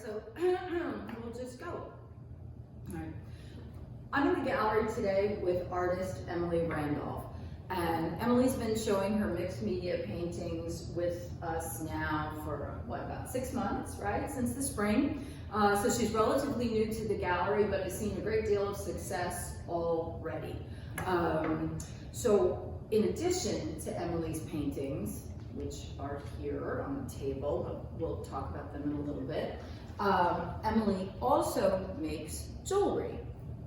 so we'll just go. All right. I'm in the gallery today with artist Emily Randolph. And Emily's been showing her mixed media paintings with us now for, about 6 months, right? Since the spring. So she's relatively new to the gallery, but has seen a great deal of success already. So in addition to Emily's paintings, which are here on the table, we'll talk about them in a little bit, Emily also makes jewelry,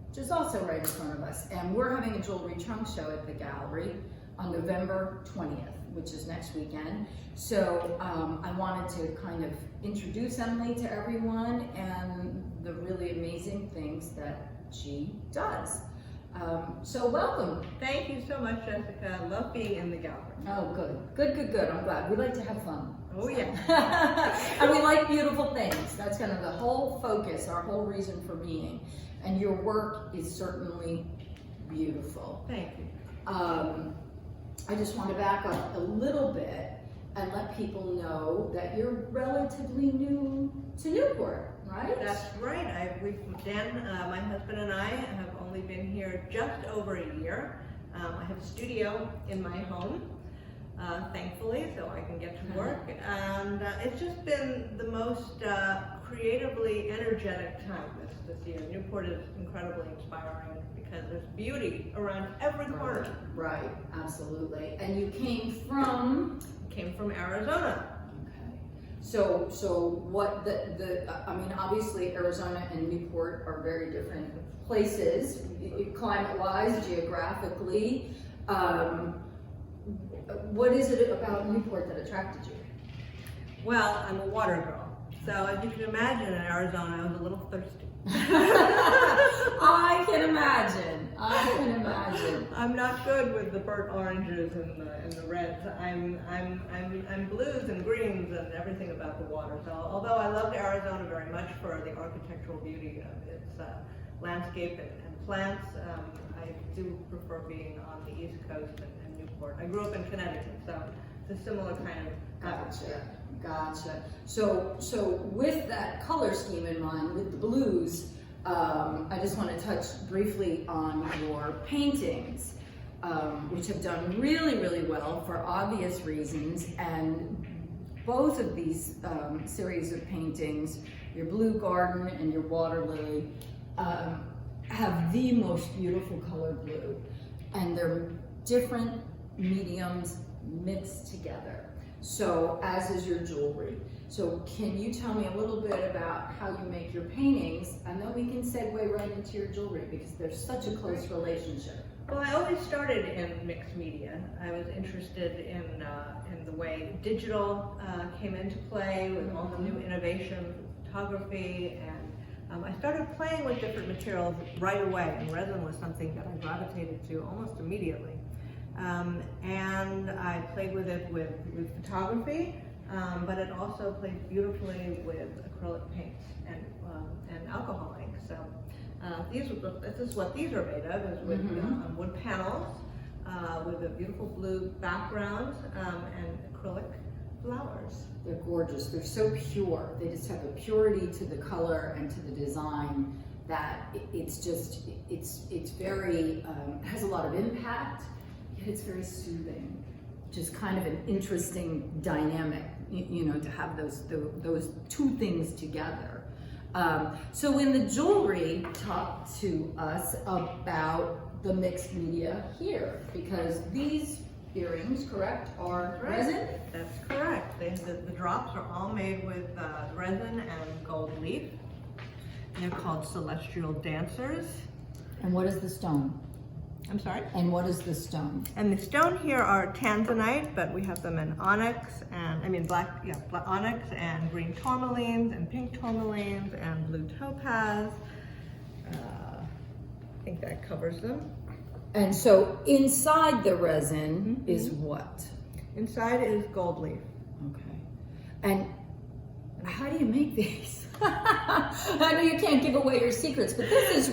which is also right in front of us. And we're having a jewelry trunk show at the gallery on November 20th, which is next weekend. So I wanted to kind of introduce Emily to everyone and the really amazing things that she does. So welcome. Thank you so much, Jessica. I love being in the gallery. Oh, good. I'm glad. We like to have fun. Oh, yeah. And we like beautiful things. That's kind of the whole focus, our whole reason for being. And your work is certainly beautiful. Thank you. I just want to back up a little bit and let people know that you're relatively new to Newport, right? That's right. My husband and I have only been here just over a year. I have a studio in my home, thankfully, so I can get to work. And it's just been the most creatively energetic time this year. Newport is incredibly inspiring because there's beauty around every corner. Right, absolutely. And you came from? Came from Arizona. Okay. So what I mean, obviously Arizona and Newport are very different places, climate-wise, geographically. What is it about Newport that attracted you? Well, I'm a water girl. So as you can imagine, in Arizona, I was a little thirsty. I can imagine. I'm not good with the burnt oranges and the reds. I'm blues and greens and everything about the water. So although I loved Arizona very much for the architectural beauty of its landscape and plants, I do prefer being on the East Coast and Newport. I grew up in Connecticut, so it's a similar kind of atmosphere. Gotcha. So with that color scheme in mind, with the blues, I just want to touch briefly on your paintings, which have done really, really well for obvious reasons. And both of these series of paintings, your Blue Garden and your Water Lily, have the most beautiful color blue. And they're different mediums mixed together. So, as is your jewelry. So, can you tell me a little bit about how you make your paintings, and then we can segue right into your jewelry because there's such a close relationship. Well, I always started in mixed media. I was interested in the way digital came into play with all the new innovations, photography, and I started playing with different materials right away, and resin was something that I gravitated to almost immediately. And I played with it with photography, but it also plays beautifully with acrylic paints and alcohol ink. So this is what these are made of, is with wood panels, with a beautiful blue background and acrylic flowers. They're gorgeous. They're so pure. They just have a purity to the color and to the design that it's very, has a lot of impact. It's very soothing, which is kind of an interesting dynamic, to have those two things together. So in the jewelry, talk to us about the mixed media here, because these earrings, correct, are resin? That's correct. The drops are all made with resin and gold leaf. They're called Celestial Dancers. And what is the stone? I'm sorry? And what is the stone? And the stone here are tanzanite, but we have them in onyx and, black onyx and green tourmalines and pink tourmalines and blue topaz. I think that covers them. And so inside the resin is what? Inside is gold leaf. Okay. And how do you make these? I know you can't give away your secrets, but this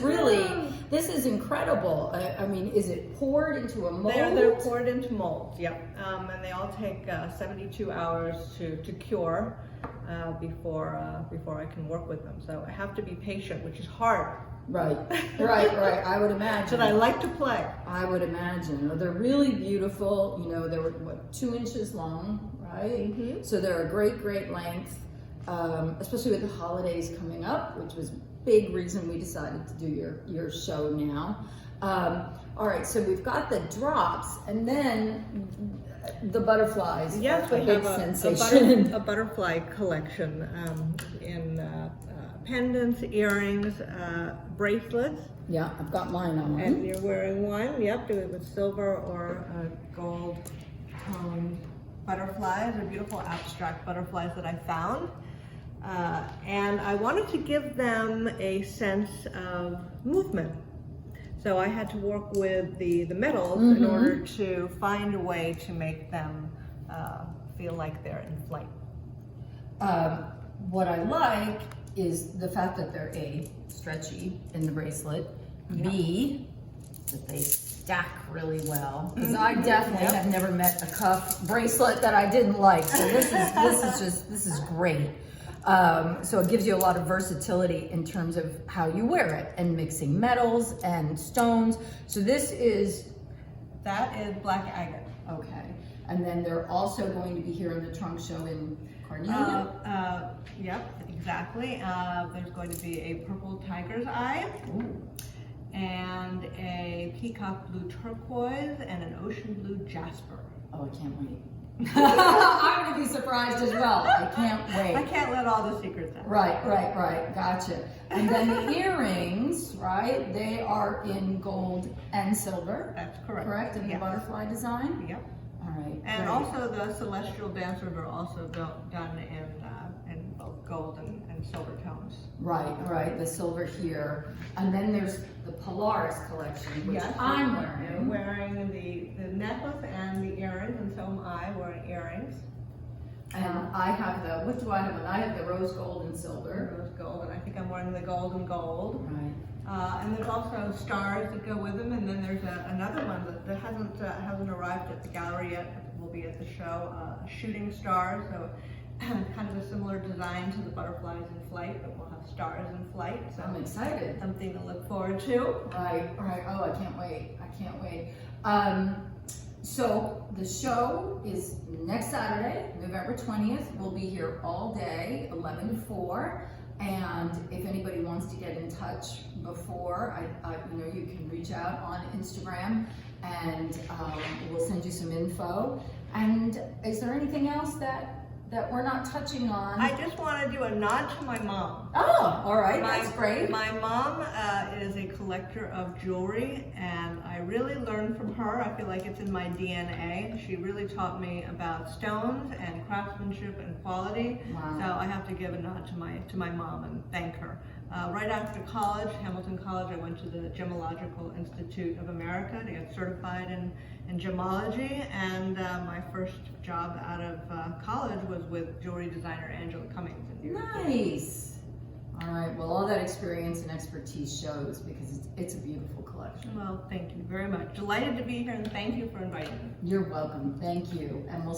is incredible. I mean, is it poured into a mold? They're poured into molds, yep. And they all take 72 hours to cure. before I can work with them. So I have to be patient, which is hard. Right, right. I would imagine. But I like to play. I would imagine. Well, they're really beautiful. You know, they were, what, 2 inches long, right? Mhm. So they're a great length, especially with the holidays coming up, which was a big reason we decided to do your show now. All right, so we've got the drops, and then the butterflies. Yes, are we a big have sensation. a butterfly collection in pendants, earrings, bracelets. Yeah, I've got mine on. And you're wearing one, yep, do it with silver or gold toned butterflies. They're beautiful abstract butterflies that I found. And I wanted to give them a sense of movement. So I had to work with the metals in order to find a way to make them feel like they're in flight. What I like is the fact that they're A, stretchy in the bracelet, B, that they stack really well. Because I definitely have never met a cuff bracelet that I didn't like. So this is great. So it gives you a lot of versatility in terms of how you wear it and mixing metals and stones. So That is black agate. okay. And then they're also going to be here in the trunk show in Carnegie. Yep, exactly. There's going to be a purple tiger's eye, and a peacock blue turquoise, and an ocean blue jasper. Oh, I can't wait. I'm going to be surprised as well. I can't wait. I can't let all the secrets out. Right. Gotcha. And then the earrings, right? They are in gold and silver. That's correct. Correct? In the Yes. butterfly design? Yep. All right. And great. also the celestial dancers are also done in both gold and silver tones. Right. The silver here. And then there's the Polaris collection, which Yes, I'm You're wearing. wearing the necklace and the earrings, and so am I wearing earrings. And I have what do I have? I have the rose gold and silver. Rose gold, and I think I'm wearing the gold and gold. Right. And there's also stars that go with them, and then there's another one that hasn't arrived at the gallery yet, but will be at the show, shooting stars. So kind of a similar design to the butterflies in flight, but we'll have stars in flight. So I'm excited. something to look forward to. Right. Oh, I can't wait. So the show is next Saturday, November 20th. We'll be here all day, 11 to 4. And if anybody wants to get in touch before, you can reach out on Instagram, and we'll send you some info. And is there anything else that we're not touching on? I just want to do a nod to my mom. Oh, all right, that's great. My mom is a collector of jewelry, and I really learned from her. I feel like it's in my DNA. She really taught me about stones and craftsmanship and quality. Wow. So I have to give a nod to my mom and thank her. Right after college, Hamilton College, I went to the Gemological Institute of America to get certified in gemology, and my first job out of college was with jewelry designer Angela Cummings in New York City. Nice. All right. Well, all that experience and expertise shows, because it's a beautiful collection. Well, thank you very much. Delighted to be here, and thank you for inviting me. You're welcome. Thank you. And we'll